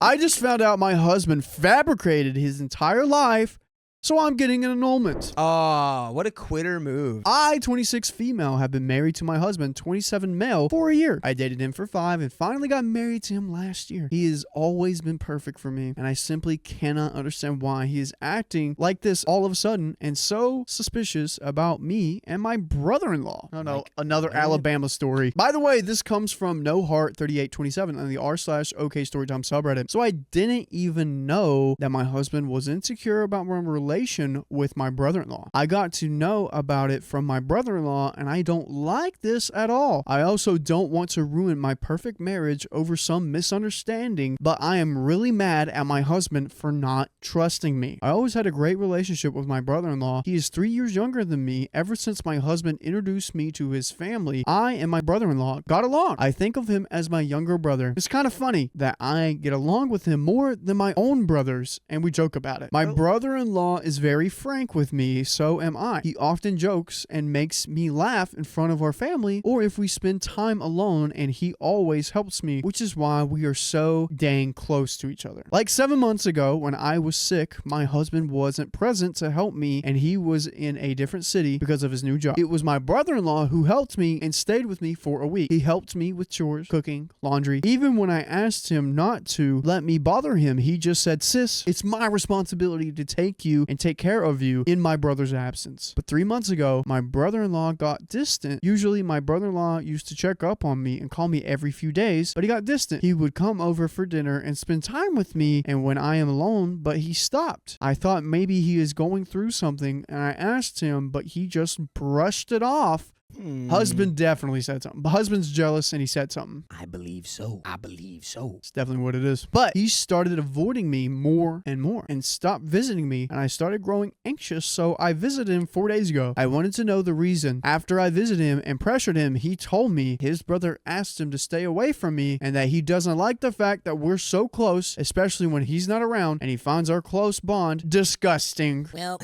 I just found out my husband fabricated his entire life, so I'm getting an annulment. Oh, what a quitter move. I, 26 female, have been married to my husband, 27 male, for a year. I dated him for 5 and finally got married to him last year. He has always been perfect for me, and I simply cannot understand why he is acting like this all of a sudden and so suspicious about me and my brother-in-law. Oh no, another Alabama story. By the way, this comes from NoHeart3827 on the r/OK Storytime subreddit. So I didn't even know that my husband was insecure about my relation with my brother-in-law. I got to know about it from my brother-in-law, and I don't like this at all. I also don't want to ruin my perfect marriage over some misunderstanding, but I am really mad at my husband for not trusting me. I always had a great relationship with my brother-in-law. He is 3 years younger than me. Ever since my husband introduced me to his family, I and my brother-in-law got along. I think of him as my younger brother. It's kind of funny that I get along with him more than my own brothers, and we joke about it. My brother-in-law is very frank with me, so am I. He often jokes and makes me laugh in front of our family, or if we spend time alone, and he always helps me, which is why we are so dang close to each other. Like 7 months ago, when I was sick, my husband wasn't present to help me, and he was in a different city because of his new job. It was my brother-in-law who helped me and stayed with me for a week. He helped me with chores, cooking, laundry. Even when I asked him not to let me bother him, he just said, "Sis, it's my responsibility to take you and take care of you in my brother's absence." But 3 months ago, my brother-in-law got distant. Usually my brother-in-law used to check up on me and call me every few days, but he got distant. He would come over for dinner and spend time with me and when I am alone, but he stopped. I thought maybe he is going through something, and I asked him, but he just brushed it off. Husband definitely said something. The husband's jealous and he said something. I believe so. I believe so. It's definitely what it is. But he started avoiding me more and more and stopped visiting me, and I started growing anxious, so I visited him 4 days ago. I wanted to know the reason. After I visited him and pressured him, he told me his brother asked him to stay away from me and that he doesn't like the fact that we're so close, especially when he's not around, and he finds our close bond disgusting. Well,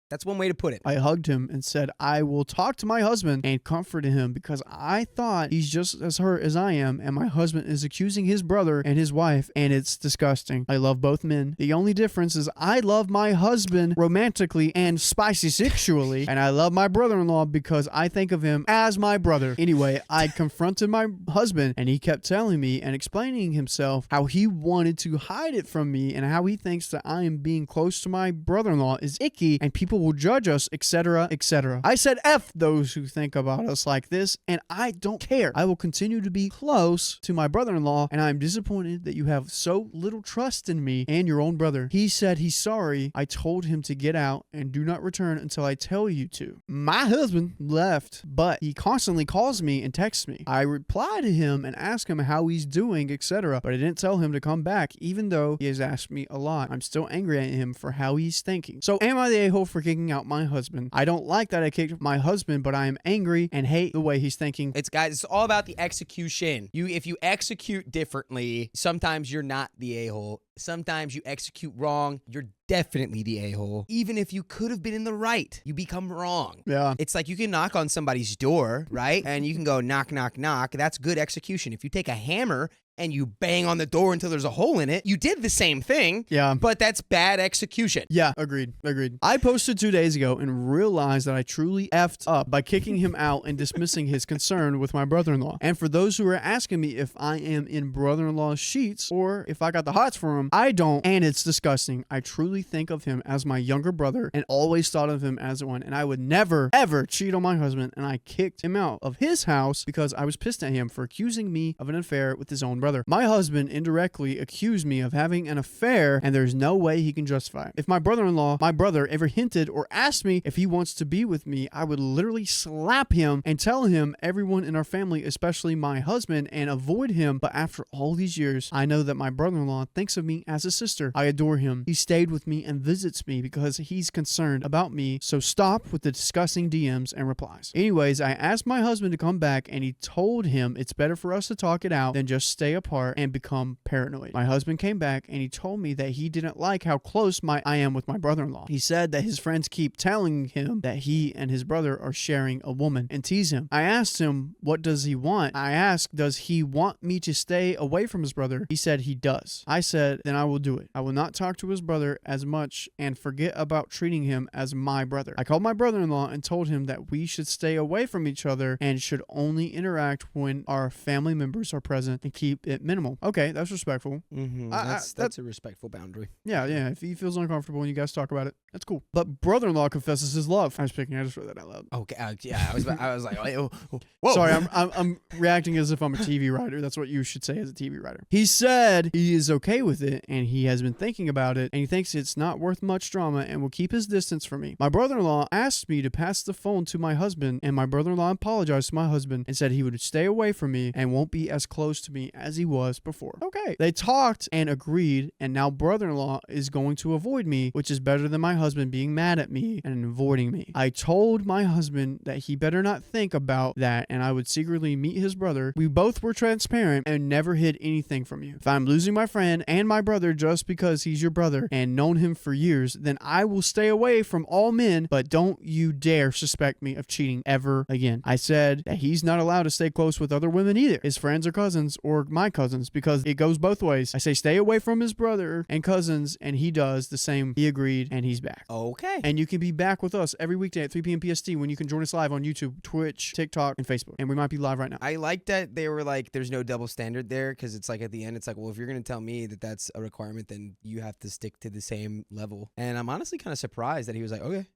that's one way to put it. I hugged him and said I will talk to my husband and comforted him because I thought he's just as hurt as I am, and my husband is accusing his brother and his wife, and it's disgusting. I love both men. The only difference is I love my husband romantically and spicy sexually, and I love my brother-in-law because I think of him as my brother. Anyway, I confronted my husband, and he kept telling me and explaining himself how he wanted to hide it from me and how he thinks that I am being close to my brother-in-law is icky and people will judge us, etc., etc. I said F those who think about us like this, and I don't care. I will continue to be close to my brother-in-law, and I'm disappointed that you have so little trust in me and your own brother. He said he's sorry. I told him to get out and do not return until I tell you to. My husband left, but he constantly calls me and texts me. I reply to him and ask him how he's doing, etc., but I didn't tell him to come back, even though he has asked me a lot. I'm still angry at him for how he's thinking. So am I the a-hole for kicking out my husband? I don't like that I kicked my husband, but I am angry and hate the way he's thinking. It's all about the execution. If you execute differently, sometimes you're not the a-hole. Sometimes you execute wrong, you're definitely the a-hole. Even if you could have been in the right, you become wrong. Yeah. It's like you can knock on somebody's door, right? And you can go knock, knock, knock. That's good execution. If you take a hammer and you bang on the door until there's a hole in it, you did the same thing. Yeah. But that's bad execution. Yeah, agreed. I posted 2 days ago and realized that I truly effed up by kicking him out and dismissing his concern with my brother-in-law. And for those who are asking me if I am in brother-in-law's sheets or if I got the hots for him, I don't, and it's disgusting. I truly think of him as my younger brother and always thought of him as one, and I would never, ever cheat on my husband, and I kicked him out of his house because I was pissed at him for accusing me of an affair with his own brother. My husband indirectly accused me of having an affair, and there's no way he can justify it. If my brother-in-law, my brother, ever hinted or asked me if he wants to be with me, I would literally slap him and tell him everyone in our family, especially my husband, and avoid him. But after all these years, I know that my brother-in-law thinks of me as a sister. I adore him. He stayed with me and visits me because he's concerned about me, so stop with the disgusting DMs and replies. Anyways, I asked my husband to come back, and he told him it's better for us to talk it out than just stay apart and become paranoid. My husband came back and he told me that he didn't like how close I am with my brother-in-law. He said that his friends keep telling him that he and his brother are sharing a woman and tease him. I asked him, what does he want? I asked, does he want me to stay away from his brother? He said he does. I said, then I will do it. I will not talk to his brother as much and forget about treating him as my brother. I called my brother-in-law and told him that we should stay away from each other and should only interact when our family members are present and keep it minimal. Okay, that's respectful. Mm-hmm. That's a respectful boundary. Yeah. If he feels uncomfortable and you guys talk about it, that's cool. But brother-in-law confesses his love. I just read that out loud. Okay. Yeah. I was like, whoa. Sorry, I'm reacting as if I'm a TV writer. That's what you should say as a TV writer. He said he is okay with it and he has been thinking about it and he thinks it's not worth much drama and will keep his distance from me. My brother-in-law asked me to pass the phone to my husband and my brother-in-law apologized to my husband and said he would stay away from me and won't be as close to me as he was before. Okay. They talked and agreed and now brother-in-law is going to avoid me, which is better than my husband being mad at me and avoiding me. I told my husband that he better not think about that and I would secretly meet his brother. We both were transparent and never hid anything from you. If I'm losing my friend and my brother just because he's your brother and known him for years, then I will stay away from all men, but don't you dare suspect me of cheating ever again. I said that he's not allowed to stay close with other women either, his friends or cousins or my cousins, because it goes both ways. I say stay away from his brother and cousins and he does the same. He agreed and he's back. Okay. And you can be back with us every weekday at 3 p.m. PST when you can join us live on YouTube, Twitch, TikTok, and Facebook. And we might be live right now. I like that they were like, there's no double standard there because it's like at the end, it's like, well, if you're going to tell me that that's a requirement, then you have to stick to the same level. And I'm honestly kind of surprised that he was like, okay.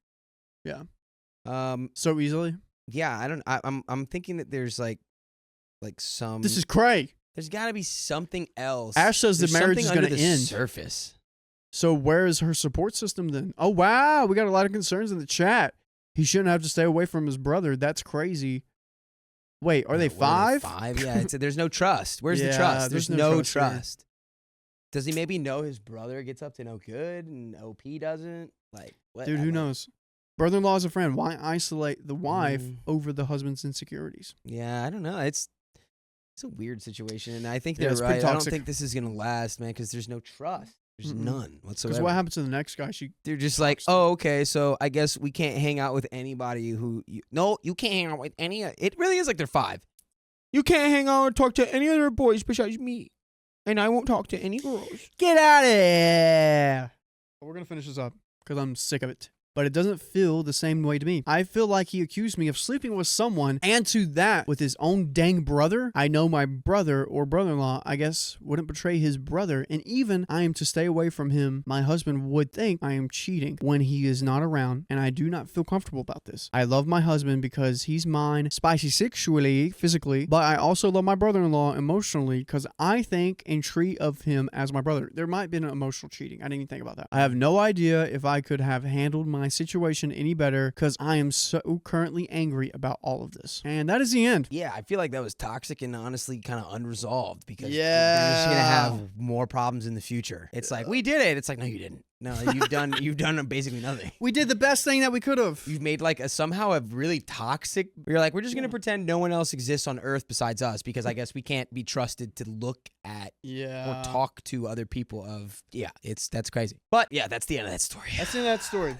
Yeah. So easily? Yeah, I'm thinking that there's like some. This is cray. There's got to be something else. Ash says the marriage is going to end. Surface. So where is her support system then? Oh, wow. We got a lot of concerns in the chat. He shouldn't have to stay away from his brother. That's crazy. Wait, are they 5? 5? Yeah. There's no trust. Where's the trust? There's no trust. Does he maybe know his brother gets up to no good and OP doesn't? Like, what? Dude, who knows? Brother-in-law is a friend. Why isolate the wife over the husband's insecurities? Yeah, I don't know. It's a weird situation, and I think they're right. I don't think this is gonna last, man, because there's no trust. There's none whatsoever. Because what happens to the next guy? They're just like, oh, okay, so I guess we can't hang out with anybody who. No, you can't hang out with any. It really is like they're 5. You can't hang out or talk to any other boys besides me, and I won't talk to any girls. Get out of here. We're gonna finish this up because I'm sick of it. But it doesn't feel the same way to me. I feel like he accused me of sleeping with someone, and to that, with his own dang brother. I know my brother or brother-in-law, I guess, wouldn't betray his brother, and even I am to stay away from him. My husband would think I am cheating when he is not around, and I do not feel comfortable about this. I love my husband because he's mine, spicy sexually, physically, but I also love my brother-in-law emotionally because I think and treat of him as my brother. There might have been emotional cheating. I didn't even think about that. I have no idea if I could have handled my situation any better because I am so currently angry about all of this. And that is the end. Yeah, I feel like that was toxic and honestly kind of unresolved because you're just going to have more problems in the future. It's like, we did it. It's like, no, you didn't. No, you've done basically nothing. We did the best thing that we could have. You've made like somehow a really toxic. You're like, we're just gonna pretend no one else exists on Earth besides us because I guess we can't be trusted to look at or talk to other people. That's crazy. But yeah, that's the end of that story. That's the end of that story.